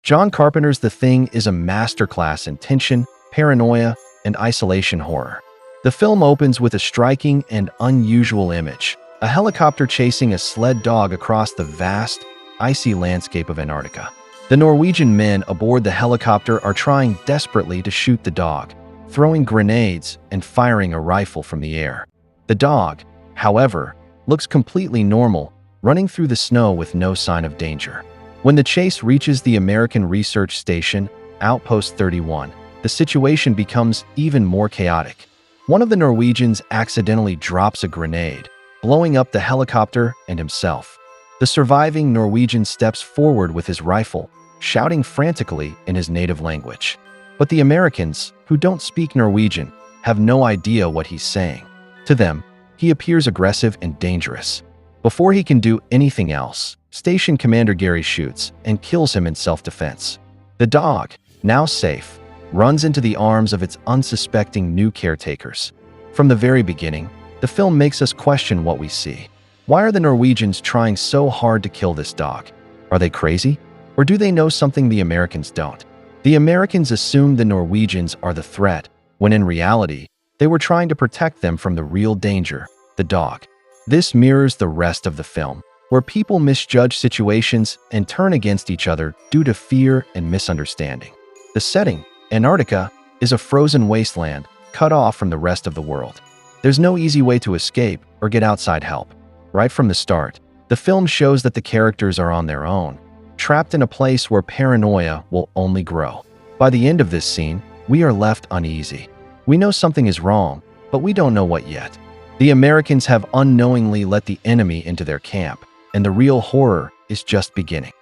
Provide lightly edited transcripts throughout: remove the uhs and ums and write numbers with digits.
John Carpenter's The Thing is a masterclass in tension, paranoia, and isolation horror. The film opens with a striking and unusual image: a helicopter chasing a sled dog across the vast, icy landscape of Antarctica. The Norwegian men aboard the helicopter are trying desperately to shoot the dog, throwing grenades and firing a rifle from the air. The dog, however, looks completely normal, running through the snow with no sign of danger. When the chase reaches the American research station, Outpost 31, the situation becomes even more chaotic. One of the Norwegians accidentally drops a grenade, blowing up the helicopter and himself. The surviving Norwegian steps forward with his rifle, shouting frantically in his native language. But the Americans, who don't speak Norwegian, have no idea what he's saying. To them, he appears aggressive and dangerous. Before he can do anything else, Station Commander Gary shoots and kills him in self-defense. The dog, now safe, runs into the arms of its unsuspecting new caretakers. From the very beginning, the film makes us question what we see. Why are the Norwegians trying so hard to kill this dog? Are they crazy? Or do they know something the Americans don't? The Americans assume the Norwegians are the threat, when in reality, they were trying to protect them from the real danger, the dog. This mirrors the rest of the film, where people misjudge situations and turn against each other due to fear and misunderstanding. The setting, Antarctica, is a frozen wasteland, cut off from the rest of the world. There's no easy way to escape or get outside help. Right from the start, the film shows that the characters are on their own, trapped in a place where paranoia will only grow. By the end of this scene, we are left uneasy. We know something is wrong, but we don't know what yet. The Americans have unknowingly let the enemy into their camp, and the real horror is just beginning.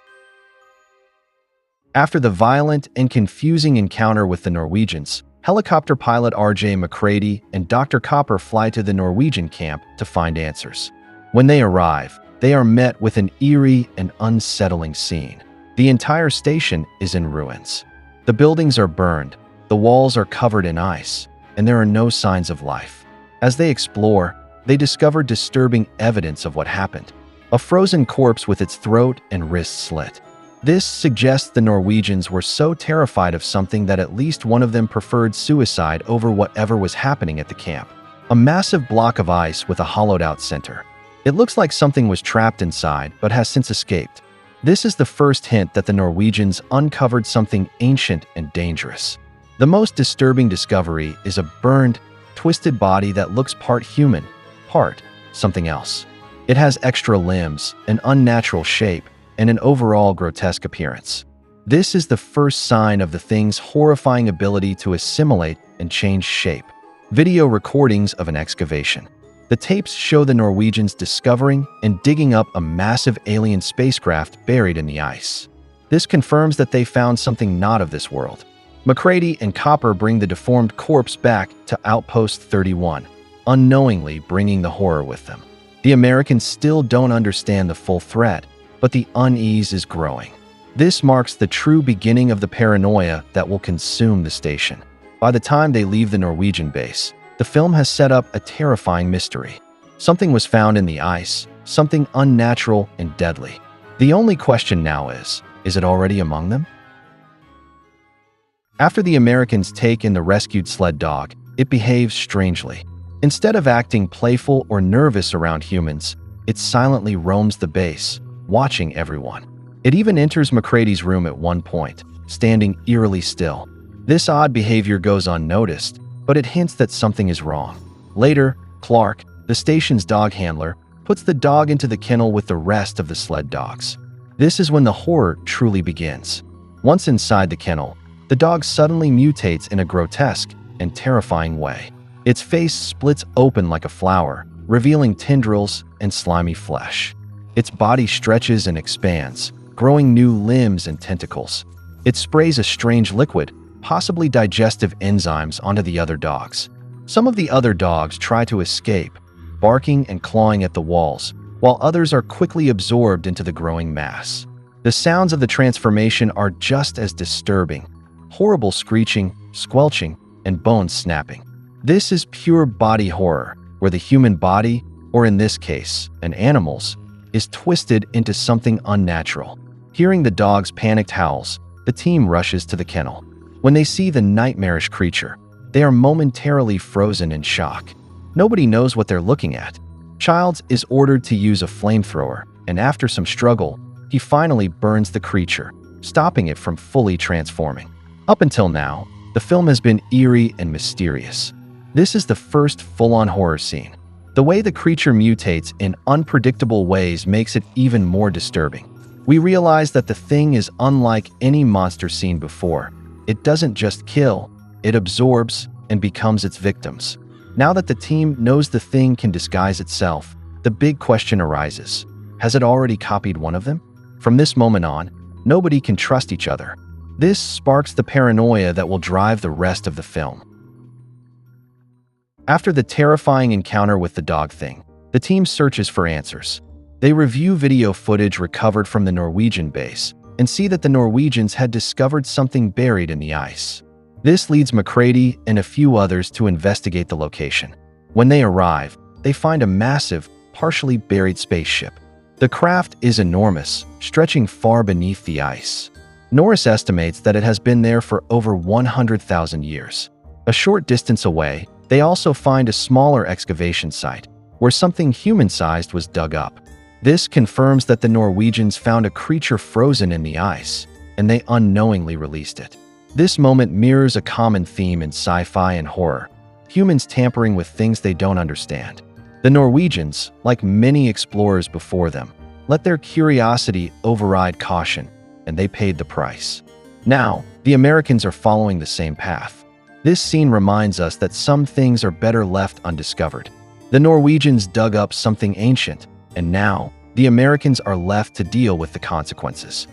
After the violent and confusing encounter with the Norwegians, helicopter pilot R.J. MacReady and Dr. Copper fly to the Norwegian camp to find answers. When they arrive, they are met with an eerie and unsettling scene. The entire station is in ruins. The buildings are burned, the walls are covered in ice, and there are no signs of life. As they explore, they discover disturbing evidence of what happened: a frozen corpse with its throat and wrists slit. This suggests the Norwegians were so terrified of something that at least one of them preferred suicide over whatever was happening at the camp. A massive block of ice with a hollowed-out center. It looks like something was trapped inside but has since escaped. This is the first hint that the Norwegians uncovered something ancient and dangerous. The most disturbing discovery is a burned, twisted body that looks part human, part something else. It has extra limbs, an unnatural shape, and an overall grotesque appearance. This is the first sign of the thing's horrifying ability to assimilate and change shape. Video recordings of an excavation. The tapes show the Norwegians discovering and digging up a massive alien spacecraft buried in the ice. This confirms that they found something not of this world. MacReady and Copper bring the deformed corpse back to Outpost 31, unknowingly bringing the horror with them. The Americans still don't understand the full threat, but the unease is growing. This marks the true beginning of the paranoia that will consume the station. By the time they leave the Norwegian base, the film has set up a terrifying mystery. Something was found in the ice, something unnatural and deadly. The only question now is it already among them? After the Americans take in the rescued sled dog, it behaves strangely. Instead of acting playful or nervous around humans, it silently roams the base, watching everyone. It even enters MacReady's room at one point, standing eerily still. This odd behavior goes unnoticed, but it hints that something is wrong. Later, Clark, the station's dog handler, puts the dog into the kennel with the rest of the sled dogs. This is when the horror truly begins. Once inside the kennel, the dog suddenly mutates in a grotesque and terrifying way. Its face splits open like a flower, revealing tendrils and slimy flesh. Its body stretches and expands, growing new limbs and tentacles. It sprays a strange liquid, possibly digestive enzymes, onto the other dogs. Some of the other dogs try to escape, barking and clawing at the walls, while others are quickly absorbed into the growing mass. The sounds of the transformation are just as disturbing: horrible screeching, squelching, and bone snapping. This is pure body horror, where the human body, or in this case, an animal's, is twisted into something unnatural. Hearing the dog's panicked howls, the team rushes to the kennel. When they see the nightmarish creature, they are momentarily frozen in shock. Nobody knows what they're looking at. Childs is ordered to use a flamethrower, and after some struggle, he finally burns the creature, stopping it from fully transforming. Up until now, the film has been eerie and mysterious. This is the first full-on horror scene. The way the creature mutates in unpredictable ways makes it even more disturbing. We realize that the thing is unlike any monster seen before. It doesn't just kill, it absorbs and becomes its victims. Now that the team knows the thing can disguise itself, the big question arises. Has it already copied one of them? From this moment on, nobody can trust each other. This sparks the paranoia that will drive the rest of the film. After the terrifying encounter with the dog thing, the team searches for answers. They review video footage recovered from the Norwegian base and see that the Norwegians had discovered something buried in the ice. This leads MacReady and a few others to investigate the location. When they arrive, they find a massive, partially buried spaceship. The craft is enormous, stretching far beneath the ice. Norris estimates that it has been there for over 100,000 years. A short distance away, they also find a smaller excavation site, where something human-sized was dug up. This confirms that the Norwegians found a creature frozen in the ice, and they unknowingly released it. This moment mirrors a common theme in sci-fi and horror: humans tampering with things they don't understand. The Norwegians, like many explorers before them, let their curiosity override caution, and they paid the price. Now, the Americans are following the same path. This scene reminds us that some things are better left undiscovered. The Norwegians dug up something ancient, and now, the Americans are left to deal with the consequences.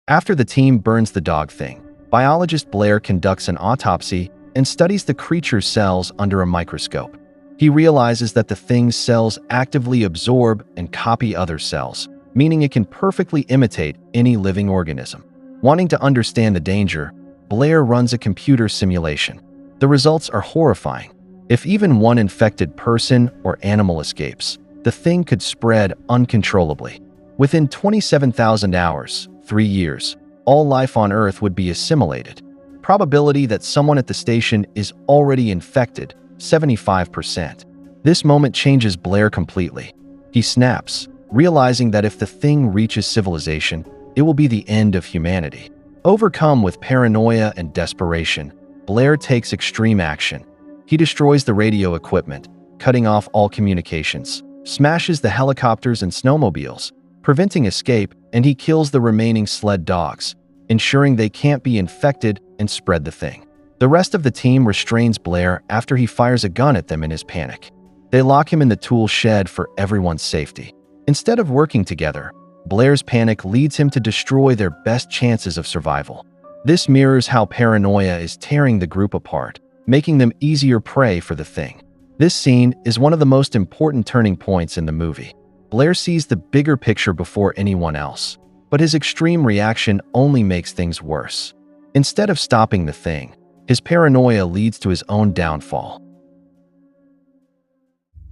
After the team burns the dog thing, biologist Blair conducts an autopsy and studies the creature's cells under a microscope. He realizes that the thing's cells actively absorb and copy other cells, meaning it can perfectly imitate any living organism. Wanting to understand the danger, Blair runs a computer simulation. The results are horrifying. If even one infected person or animal escapes, the thing could spread uncontrollably. Within 27,000 hours, 3 years, all life on Earth would be assimilated. Probability that someone at the station is already infected, 75%. This moment changes Blair completely. He snaps, realizing that if the thing reaches civilization, it will be the end of humanity. Overcome with paranoia and desperation, Blair takes extreme action. He destroys the radio equipment, cutting off all communications, smashes the helicopters and snowmobiles, preventing escape, and he kills the remaining sled dogs, ensuring they can't be infected and spread the thing. The rest of the team restrains Blair after he fires a gun at them in his panic. They lock him in the tool shed for everyone's safety. Instead of working together, Blair's panic leads him to destroy their best chances of survival. This mirrors how paranoia is tearing the group apart, making them easier prey for the thing. This scene is one of the most important turning points in the movie. Blair sees the bigger picture before anyone else, but his extreme reaction only makes things worse. Instead of stopping the thing, his paranoia leads to his own downfall.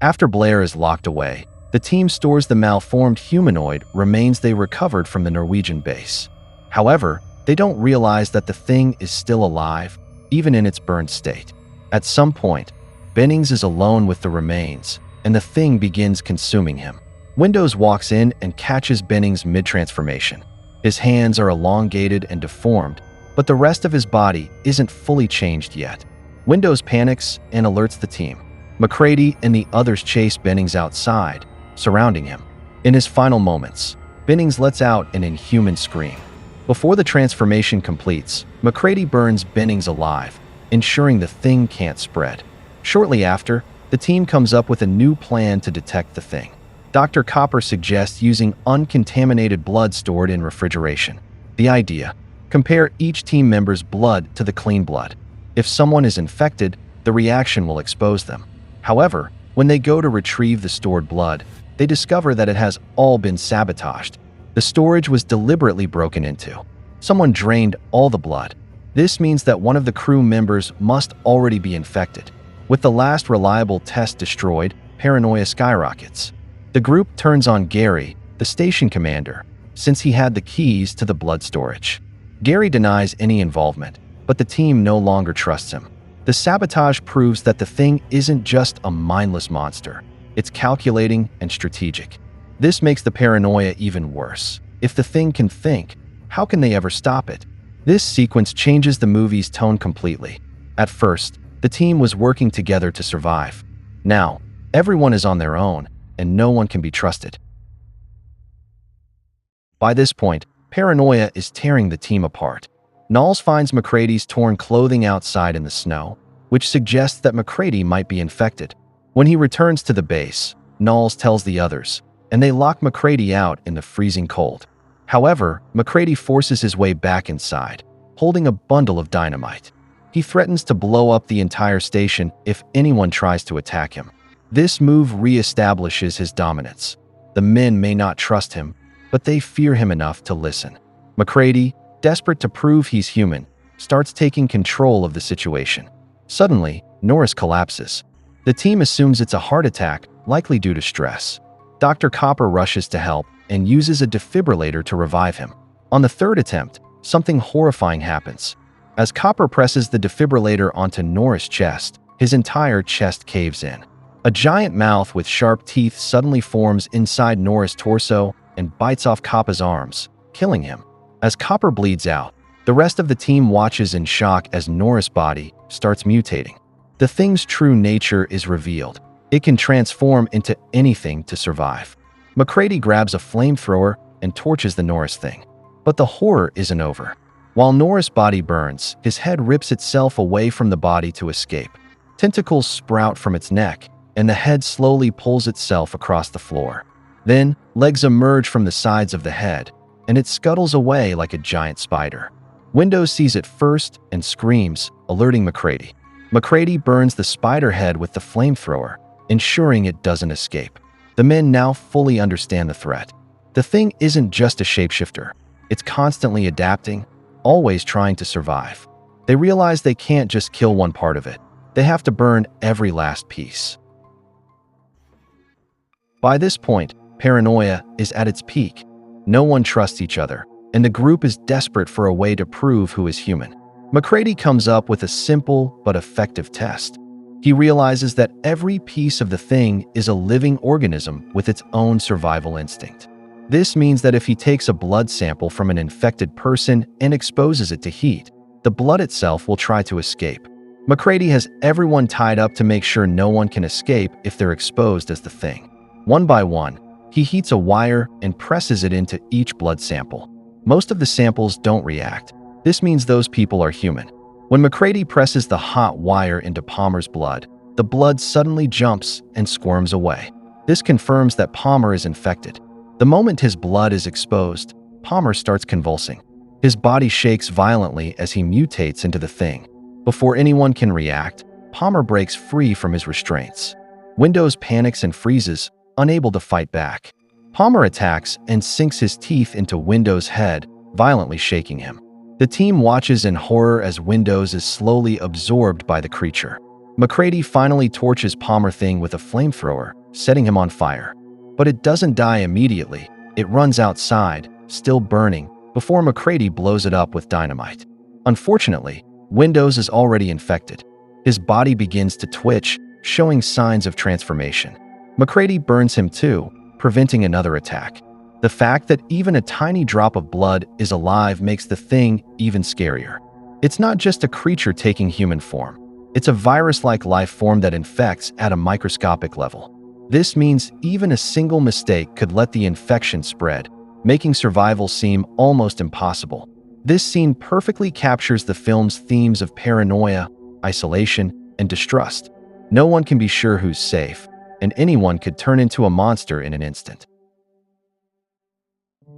After Blair is locked away, the team stores the malformed humanoid remains they recovered from the Norwegian base. However, they don't realize that the thing is still alive, even in its burned state. At some point, Bennings is alone with the remains, and the thing begins consuming him. Windows walks in and catches Bennings mid-transformation. His hands are elongated and deformed, but the rest of his body isn't fully changed yet. Windows panics and alerts the team. MacReady and the others chase Bennings outside, surrounding him. In his final moments, Bennings lets out an inhuman scream. Before the transformation completes, MacReady burns Bennings alive, ensuring the thing can't spread. Shortly after, the team comes up with a new plan to detect the thing. Dr. Copper suggests using uncontaminated blood stored in refrigeration. The idea: compare each team member's blood to the clean blood. If someone is infected, the reaction will expose them. However, when they go to retrieve the stored blood, they discover that it has all been sabotaged. The storage was deliberately broken into. Someone drained all the blood. This means that one of the crew members must already be infected. With the last reliable test destroyed, paranoia skyrockets. The group turns on Gary, the station commander, since he had the keys to the blood storage. Gary denies any involvement, but the team no longer trusts him. The sabotage proves that the thing isn't just a mindless monster. It's calculating and strategic. This makes the paranoia even worse. If the thing can think, how can they ever stop it? This sequence changes the movie's tone completely. At first, the team was working together to survive. Now, everyone is on their own, and no one can be trusted. By this point, paranoia is tearing the team apart. Norris finds MacReady's torn clothing outside in the snow, which suggests that MacReady might be infected. When he returns to the base, Norris tells the others, and they lock MacReady out in the freezing cold. However, MacReady forces his way back inside, holding a bundle of dynamite. He threatens to blow up the entire station if anyone tries to attack him. This move re-establishes his dominance. The men may not trust him, but they fear him enough to listen. MacReady, desperate to prove he's human, starts taking control of the situation. Suddenly, Norris collapses. The team assumes it's a heart attack, likely due to stress. Dr. Copper rushes to help and uses a defibrillator to revive him. On the third attempt, something horrifying happens. As Copper presses the defibrillator onto Norris' chest, his entire chest caves in. A giant mouth with sharp teeth suddenly forms inside Norris' torso and bites off Copper's arms, killing him. As Copper bleeds out, the rest of the team watches in shock as Norris' body starts mutating. The thing's true nature is revealed. It can transform into anything to survive. MacReady grabs a flamethrower and torches the Norris thing. But the horror isn't over. While Norris' body burns, his head rips itself away from the body to escape. Tentacles sprout from its neck, and the head slowly pulls itself across the floor. Then, legs emerge from the sides of the head, and it scuttles away like a giant spider. Windows sees it first and screams, alerting MacReady. MacReady burns the spider head with the flamethrower, ensuring it doesn't escape. The men now fully understand the threat. The thing isn't just a shapeshifter. It's constantly adapting, always trying to survive. They realize they can't just kill one part of it. They have to burn every last piece. By this point, paranoia is at its peak. No one trusts each other, and the group is desperate for a way to prove who is human. MacReady comes up with a simple but effective test. He realizes that every piece of the thing is a living organism with its own survival instinct. This means that if he takes a blood sample from an infected person and exposes it to heat, the blood itself will try to escape. MacReady has everyone tied up to make sure no one can escape if they're exposed as the thing. One by one, he heats a wire and presses it into each blood sample. Most of the samples don't react. This means those people are human. When MacReady presses the hot wire into Palmer's blood, the blood suddenly jumps and squirms away. This confirms that Palmer is infected. The moment his blood is exposed, Palmer starts convulsing. His body shakes violently as he mutates into the thing. Before anyone can react, Palmer breaks free from his restraints. Windows panics and freezes, unable to fight back. Palmer attacks and sinks his teeth into Windows' head, violently shaking him. The team watches in horror as Windows is slowly absorbed by the creature. MacReady finally torches Palmer thing with a flamethrower, setting him on fire. But it doesn't die immediately. It runs outside, still burning, before MacReady blows it up with dynamite. Unfortunately, Windows is already infected. His body begins to twitch, showing signs of transformation. MacReady burns him too, preventing another attack. The fact that even a tiny drop of blood is alive makes the thing even scarier. It's not just a creature taking human form. It's a virus-like life form that infects at a microscopic level. This means even a single mistake could let the infection spread, making survival seem almost impossible. This scene perfectly captures the film's themes of paranoia, isolation, and distrust. No one can be sure who's safe, and anyone could turn into a monster in an instant.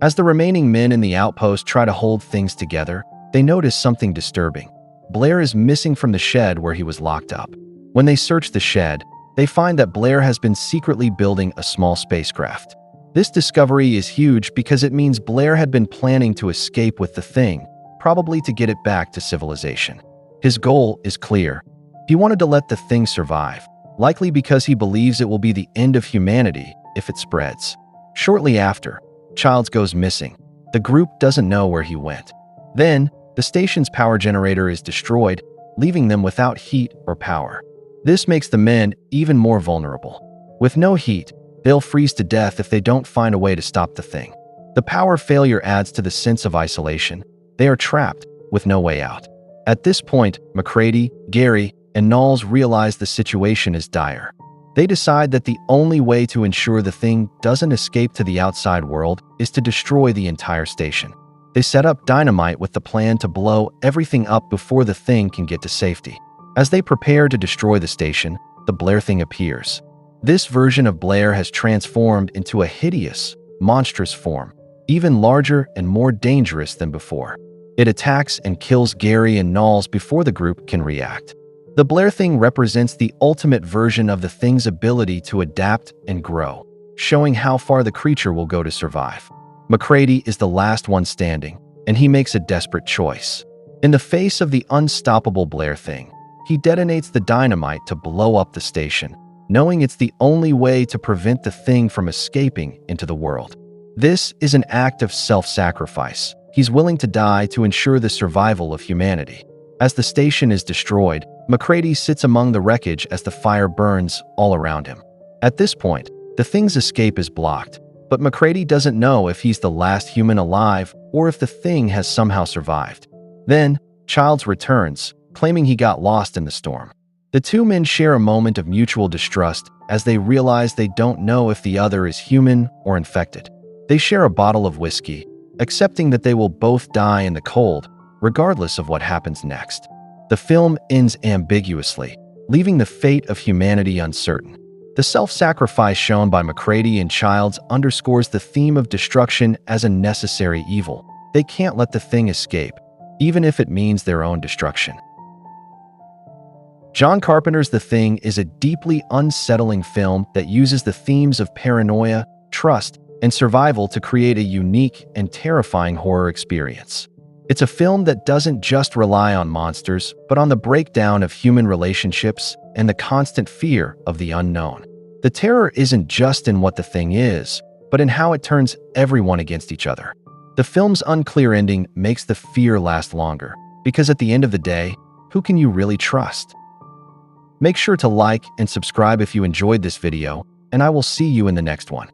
As the remaining men in the outpost try to hold things together, they notice something disturbing. Blair is missing from the shed where he was locked up. When they search the shed, they find that Blair has been secretly building a small spacecraft. This discovery is huge because it means Blair had been planning to escape with the thing, probably to get it back to civilization. His goal is clear. He wanted to let the thing survive, likely because he believes it will be the end of humanity if it spreads. Shortly after, Childs goes missing, The group doesn't know where he went. Then, the station's power generator is destroyed, leaving them without heat or power. This makes the men even more vulnerable. With no heat, they'll freeze to death if they don't find a way to stop the thing. The power failure adds to the sense of isolation. They are trapped, with no way out. At this point, MacReady, Gary, and Knowles realize the situation is dire. They decide that the only way to ensure the thing doesn't escape to the outside world is to destroy the entire station. They set up dynamite with the plan to blow everything up before the thing can get to safety. As they prepare to destroy the station, the Blair thing appears. This version of Blair has transformed into a hideous, monstrous form, even larger and more dangerous than before. It attacks and kills Gary and Knowles before the group can react. The Blair thing represents the ultimate version of the thing's ability to adapt and grow, showing how far the creature will go to survive. MacReady is the last one standing, and he makes a desperate choice. In the face of the unstoppable Blair thing, he detonates the dynamite to blow up the station, knowing it's the only way to prevent the thing from escaping into the world. This is an act of self-sacrifice. He's willing to die to ensure the survival of humanity. As the station is destroyed, MacReady sits among the wreckage as the fire burns all around him. At this point, the thing's escape is blocked, but MacReady doesn't know if he's the last human alive or if the thing has somehow survived. Then, Childs returns, claiming he got lost in the storm. The two men share a moment of mutual distrust as they realize they don't know if the other is human or infected. They share a bottle of whiskey, accepting that they will both die in the cold, regardless of what happens next. The film ends ambiguously, leaving the fate of humanity uncertain. The self-sacrifice shown by MacReady and Childs underscores the theme of destruction as a necessary evil. They can't let the thing escape, even if it means their own destruction. John Carpenter's The Thing is a deeply unsettling film that uses the themes of paranoia, trust, and survival to create a unique and terrifying horror experience. It's a film that doesn't just rely on monsters, but on the breakdown of human relationships and the constant fear of the unknown. The terror isn't just in what the thing is, but in how it turns everyone against each other. The film's unclear ending makes the fear last longer, because at the end of the day, who can you really trust? Make sure to like and subscribe if you enjoyed this video, and I will see you in the next one.